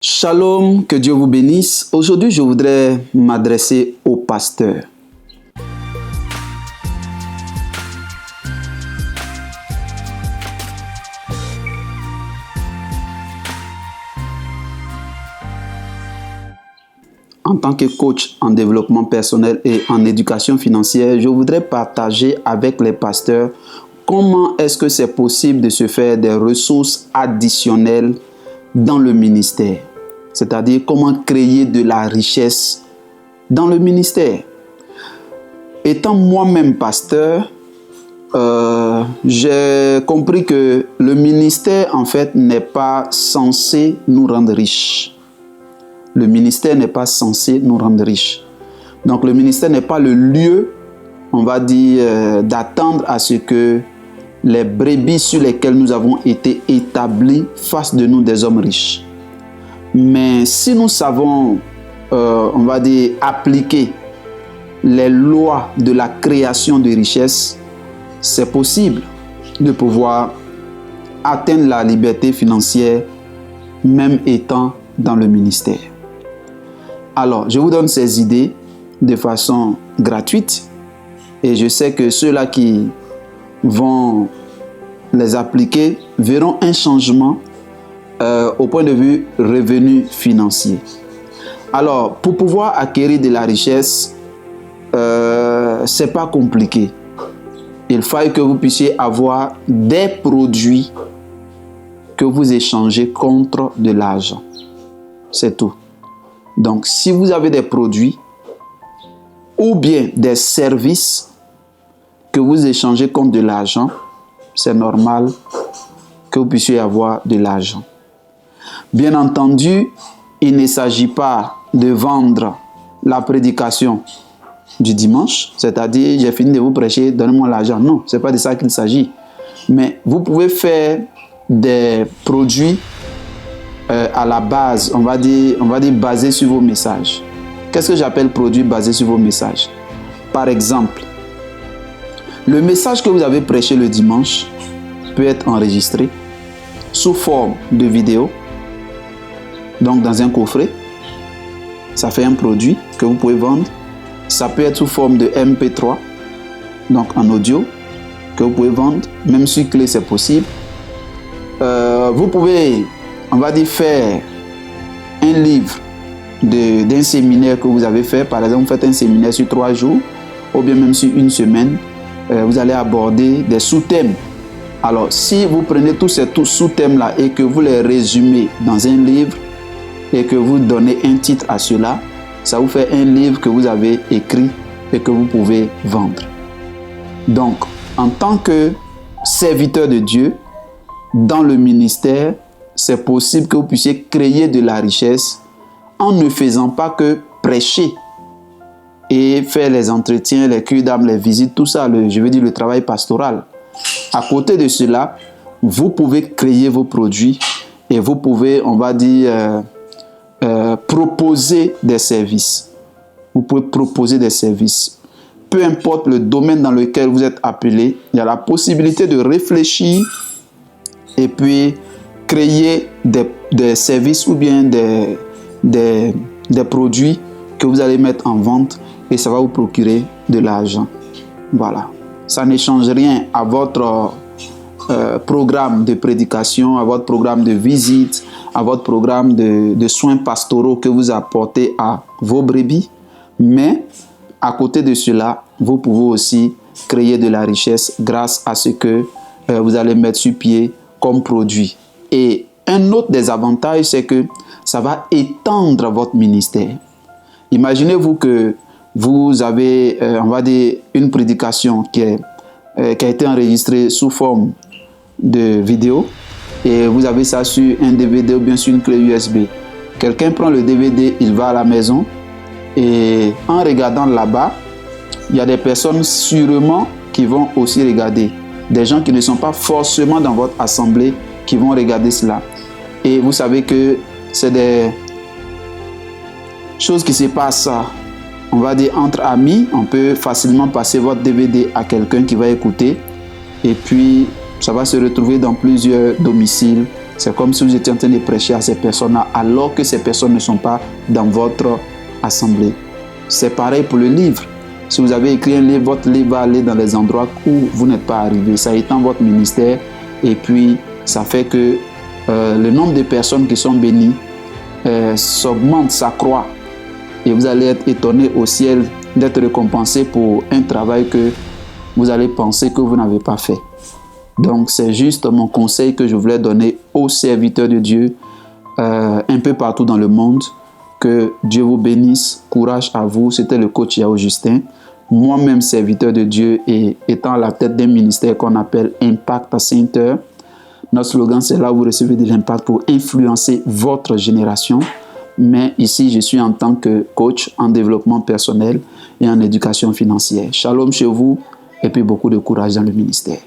Shalom, que Dieu vous bénisse. Aujourd'hui, je voudrais m'adresser aux pasteurs. En tant que coach en développement personnel et en éducation financière, je voudrais partager avec les pasteurs comment est-ce que c'est possible de se faire des ressources additionnelles dans le ministère. C'est-à-dire comment créer de la richesse dans le ministère. Étant moi-même pasteur, j'ai compris que le ministère, en fait, n'est pas censé nous rendre riches. Le ministère n'est pas censé nous rendre riches. Donc, le ministère n'est pas le lieu, on va dire, d'attendre à ce que les brebis sur lesquelles nous avons été établis fassent de nous des hommes riches. Mais si nous savons, on va dire, appliquer les lois de la création de richesses, c'est possible de pouvoir atteindre la liberté financière même étant dans le ministère. Alors, je vous donne ces idées de façon gratuite et je sais que ceux-là qui vont les appliquer verront un changement au point de vue revenu financier. Alors, pour pouvoir acquérir de la richesse, c'est pas compliqué. Il faut que vous puissiez avoir des produits que vous échangez contre de l'argent. C'est tout. Donc, si vous avez des produits ou bien des services que vous échangez contre de l'argent, c'est normal que vous puissiez avoir de l'argent. Bien entendu, il ne s'agit pas de vendre la prédication du dimanche, c'est-à-dire j'ai fini de vous prêcher, donnez-moi l'argent. Non, ce n'est pas de ça qu'il s'agit. Mais vous pouvez faire des produits à la base, on va dire basés sur vos messages. Qu'est-ce que j'appelle produits basés sur vos messages? Par exemple, le message que vous avez prêché le dimanche peut être enregistré sous forme de vidéo, donc dans un coffret. Ça fait un produit que vous pouvez vendre. Ça peut être sous forme de MP3, donc en audio, que vous pouvez vendre. Même sur clé, c'est possible. Vous pouvez, on va dire, faire un livre d'un séminaire que vous avez fait. Par exemple, vous faites un séminaire sur 3 jours, ou bien même sur une semaine. Vous allez aborder des sous-thèmes. Alors, si vous prenez tous ces sous-thèmes-là et que vous les résumez dans un livre et que vous donnez un titre à cela, ça vous fait un livre que vous avez écrit et que vous pouvez vendre. Donc, en tant que serviteur de Dieu, dans le ministère, c'est possible que vous puissiez créer de la richesse en ne faisant pas que prêcher et faire les entretiens, les cures d'âme, les visites, tout ça, le travail pastoral. À côté de cela, vous pouvez créer vos produits et vous pouvez, on va dire, proposer des services. Vous pouvez proposer des services. Peu importe le domaine dans lequel vous êtes appelé, il y a la possibilité de réfléchir et puis créer des services ou bien des produits que vous allez mettre en vente et ça va vous procurer de l'argent. Voilà. Ça ne change rien à votre programme de prédication, à votre programme de visite, à votre programme de soins pastoraux que vous apportez à vos brebis. Mais à côté de cela, vous pouvez aussi créer de la richesse grâce à ce que vous allez mettre sur pied comme produit. Et un autre des avantages, c'est que ça va étendre votre ministère. Imaginez-vous que vous avez, on va dire, une prédication qui a été enregistrée sous forme de vidéo et vous avez ça sur un DVD ou bien sur une clé USB. Quelqu'un prend le DVD, il va à la maison et en regardant là-bas, il y a des personnes sûrement qui vont aussi regarder. Des gens qui ne sont pas forcément dans votre assemblée qui vont regarder cela. Et vous savez que c'est des choses qui se passent, on va dire, entre amis. On peut facilement passer votre DVD à quelqu'un qui va écouter. Et puis, ça va se retrouver dans plusieurs domiciles C'est comme si vous étiez en train de prêcher à ces personnes-là alors que ces personnes ne sont pas dans votre assemblée. C'est pareil pour le livre. Si vous avez écrit un livre, votre livre va aller dans les endroits où vous n'êtes pas arrivé. Ça étend votre ministère et puis ça fait que le nombre de personnes qui sont bénies s'augmente, s'accroît. Et vous allez être étonné au ciel d'être récompensé pour un travail que vous allez penser que vous n'avez pas fait. Donc c'est juste mon conseil que je voulais donner aux serviteurs de Dieu un peu partout dans le monde. Que Dieu vous bénisse, courage à vous. C'était le coach Yao Justin, moi-même serviteur de Dieu et étant à la tête d'un ministère qu'on appelle Impact Center. Notre slogan, c'est là où vous recevez de l'impact pour influencer votre génération. Mais ici, je suis en tant que coach en développement personnel et en éducation financière. Shalom chez vous et puis beaucoup de courage dans le ministère.